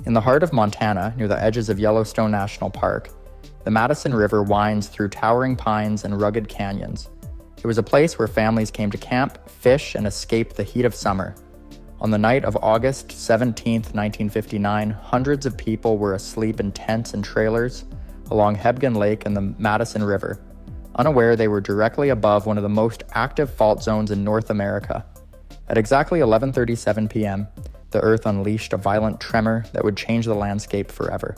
In the heart of Montana, near the edges of Yellowstone National Park, the Madison River winds through towering pines and rugged canyons. It was a place where families came to camp, fish, and escape the heat of summer. On the night of August 17th, 1959, hundreds of people were asleep in tents and trailers along Hebgen Lake and the Madison River, unaware they were directly above one of the most active fault zones in North America. At exactly 11:37 p.m., the earth unleashed a violent tremor that would change the landscape forever.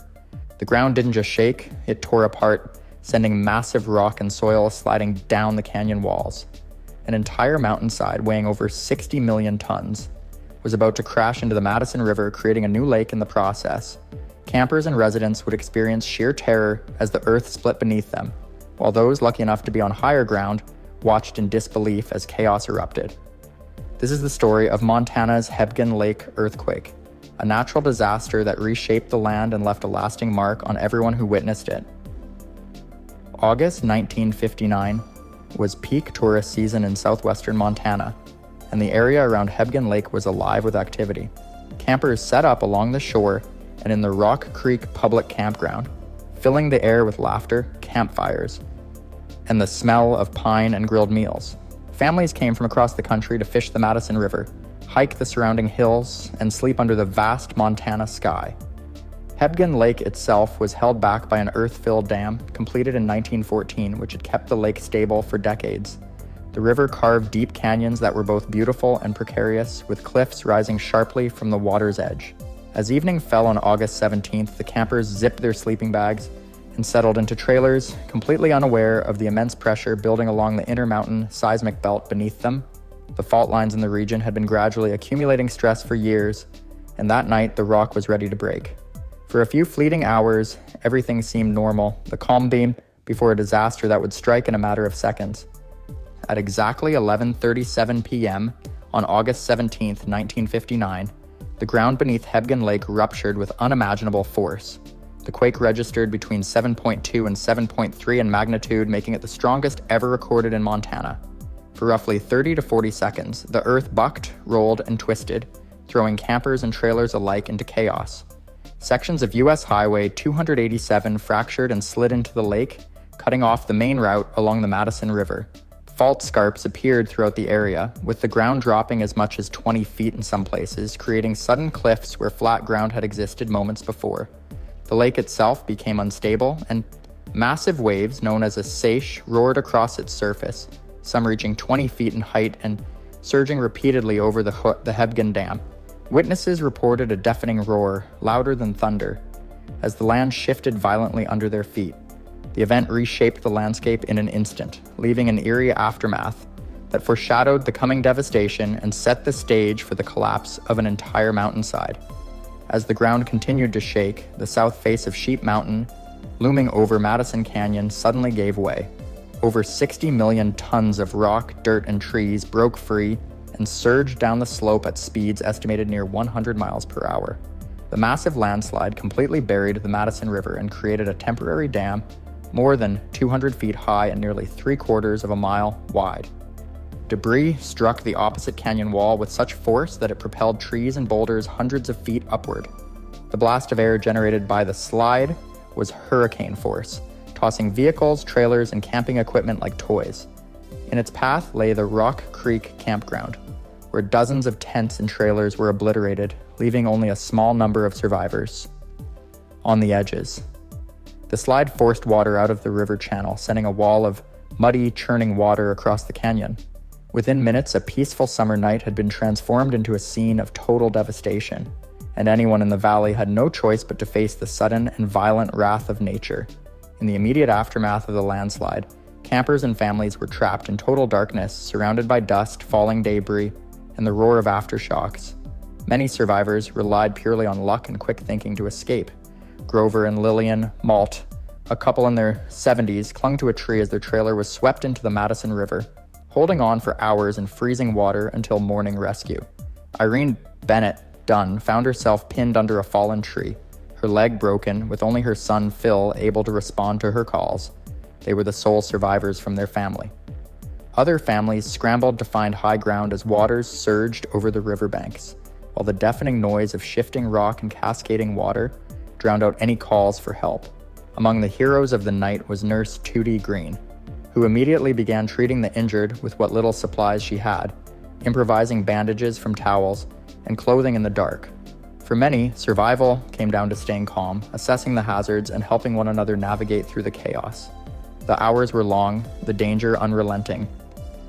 The ground didn't just shake, it tore apart, sending massive rock and soil sliding down the canyon walls. An entire mountainside weighing over 60 million tons was about to crash into the Madison River, creating a new lake in the process. Campers and residents would experience sheer terror as the earth split beneath them, while those lucky enough to be on higher ground watched in disbelief as chaos erupted. This is the story of Montana's Hebgen Lake Earthquake, a natural disaster that reshaped the land and left a lasting mark on everyone who witnessed it. August 1959 was peak tourist season in southwestern Montana, and the area around Hebgen Lake was alive with activity. Campers set up along the shore and in the Rock Creek public campground, filling the air with laughter, campfires, and the smell of pine and grilled meals. Families came from across the country to fish the Madison River, hike the surrounding hills, and sleep under the vast Montana sky. Hebgen Lake itself was held back by an earth-filled dam completed in 1914, which had kept the lake stable for decades. The river carved deep canyons that were both beautiful and precarious, with cliffs rising sharply from the water's edge. As evening fell on August 17th, the campers zipped their sleeping bags and settled into trailers, completely unaware of the immense pressure building along the Intermountain seismic belt beneath them. The fault lines in the region had been gradually accumulating stress for years, and that night the rock was ready to break. For a few fleeting hours, everything seemed normal, the calm beam before a disaster that would strike in a matter of seconds. At exactly 11:37 p.m. on August 17, 1959, the ground beneath Hebgen Lake ruptured with unimaginable force. The quake registered between 7.2 and 7.3 in magnitude, making it the strongest ever recorded in Montana. For roughly 30 to 40 seconds, the earth bucked, rolled, and twisted, throwing campers and trailers alike into chaos. Sections of U.S. Highway 287 fractured and slid into the lake, cutting off the main route along the Madison River. Fault scarps appeared throughout the area, with the ground dropping as much as 20 feet in some places, creating sudden cliffs where flat ground had existed moments before. The lake itself became unstable, and massive waves known as a seiche roared across its surface, some reaching 20 feet in height and surging repeatedly over the Hebgen Dam. Witnesses reported a deafening roar, louder than thunder, as the land shifted violently under their feet. The event reshaped the landscape in an instant, leaving an eerie aftermath that foreshadowed the coming devastation and set the stage for the collapse of an entire mountainside. As the ground continued to shake, the south face of Sheep Mountain, looming over Madison Canyon, suddenly gave way. Over 60 million tons of rock, dirt, and trees broke free and surged down the slope at speeds estimated near 100 miles per hour. The massive landslide completely buried the Madison River and created a temporary dam more than 200 feet high and nearly 3/4 of a mile wide. Debris struck the opposite canyon wall with such force that it propelled trees and boulders hundreds of feet upward. The blast of air generated by the slide was hurricane force, tossing vehicles, trailers, and camping equipment like toys. In its path lay the Rock Creek campground, where dozens of tents and trailers were obliterated, leaving only a small number of survivors on the edges. The slide forced water out of the river channel, sending a wall of muddy, churning water across the canyon. Within minutes, a peaceful summer night had been transformed into a scene of total devastation, and anyone in the valley had no choice but to face the sudden and violent wrath of nature. In the immediate aftermath of the landslide, campers and families were trapped in total darkness, surrounded by dust, falling debris, and the roar of aftershocks. Many survivors relied purely on luck and quick thinking to escape. Grover and Lillian Malt, a couple in their 70s, clung to a tree as their trailer was swept into the Madison River, holding on for hours in freezing water until morning rescue. Irene Bennett Dunn found herself pinned under a fallen tree, her leg broken, with only her son Phil able to respond to her calls. They were the sole survivors from their family. Other families scrambled to find high ground as waters surged over the riverbanks, while the deafening noise of shifting rock and cascading water drowned out any calls for help. Among the heroes of the night was Nurse Tootie Green, who immediately began treating the injured with what little supplies she had, improvising bandages from towels and clothing in the dark. For many, survival came down to staying calm, assessing the hazards, and helping one another navigate through the chaos. The hours were long, the danger unrelenting,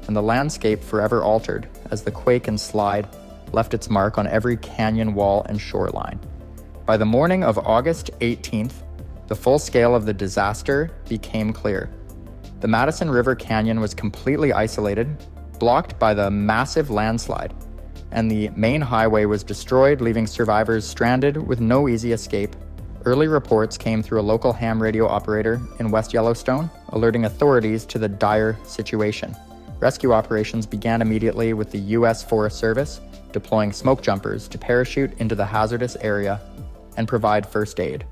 and the landscape forever altered as the quake and slide left its mark on every canyon wall and shoreline. By the morning of August 18th, the full scale of the disaster became clear. The Madison River Canyon was completely isolated, blocked by the massive landslide, and the main highway was destroyed, leaving survivors stranded with no easy escape. Early reports came through a local ham radio operator in West Yellowstone, alerting authorities to the dire situation. Rescue operations began immediately, with the U.S. Forest Service deploying smoke jumpers to parachute into the hazardous area and provide first aid.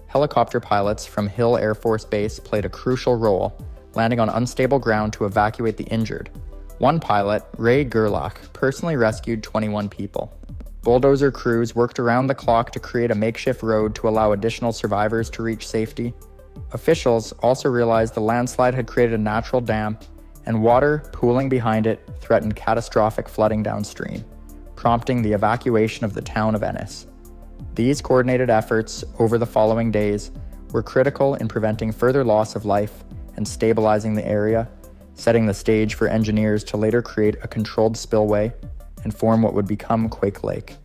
Helicopter pilots from Hill Air Force Base played a crucial role, landing on unstable ground to evacuate the injured. One pilot, Ray Gerlach, personally rescued 21 people. Bulldozer crews worked around the clock to create a makeshift road to allow additional survivors to reach safety. Officials also realized the landslide had created a natural dam, and water pooling behind it threatened catastrophic flooding downstream, prompting the evacuation of the town of Ennis. These coordinated efforts over the following days were critical in preventing further loss of life and stabilizing the area, setting the stage for engineers to later create a controlled spillway and form what would become Quake Lake.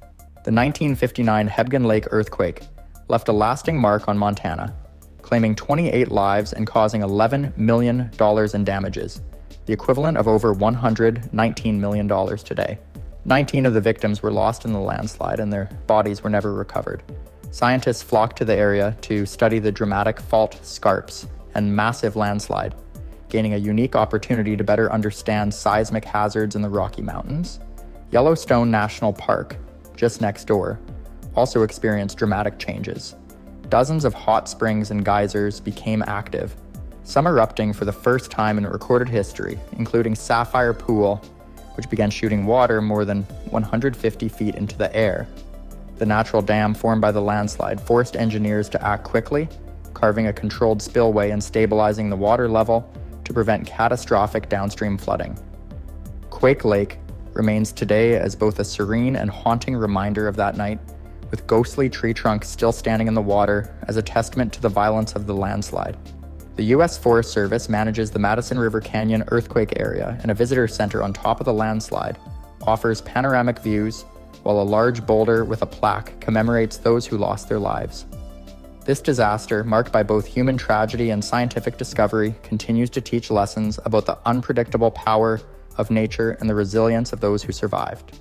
The 1959 Hebgen Lake Earthquake left a lasting mark on Montana, claiming 28 lives and causing $11 million in damages, the equivalent of over $119 million today. 19 of the victims were lost in the landslide, and their bodies were never recovered. Scientists flocked to the area to study the dramatic fault scarps and massive landslide, gaining a unique opportunity to better understand seismic hazards in the Rocky Mountains. Yellowstone National Park, just next door, also experienced dramatic changes. Dozens of hot springs and geysers became active, some erupting for the first time in recorded history, including Sapphire Pool, which began shooting water more than 150 feet into the air. The natural dam formed by the landslide forced engineers to act quickly, carving a controlled spillway and stabilizing the water level to prevent catastrophic downstream flooding. Quake Lake remains today as both a serene and haunting reminder of that night, with ghostly tree trunks still standing in the water as a testament to the violence of the landslide. The U.S. Forest Service manages the Madison River Canyon earthquake area, and a visitor center on top of the landslide offers panoramic views, while a large boulder with a plaque commemorates those who lost their lives. This disaster, marked by both human tragedy and scientific discovery, continues to teach lessons about the unpredictable power of nature and the resilience of those who survived.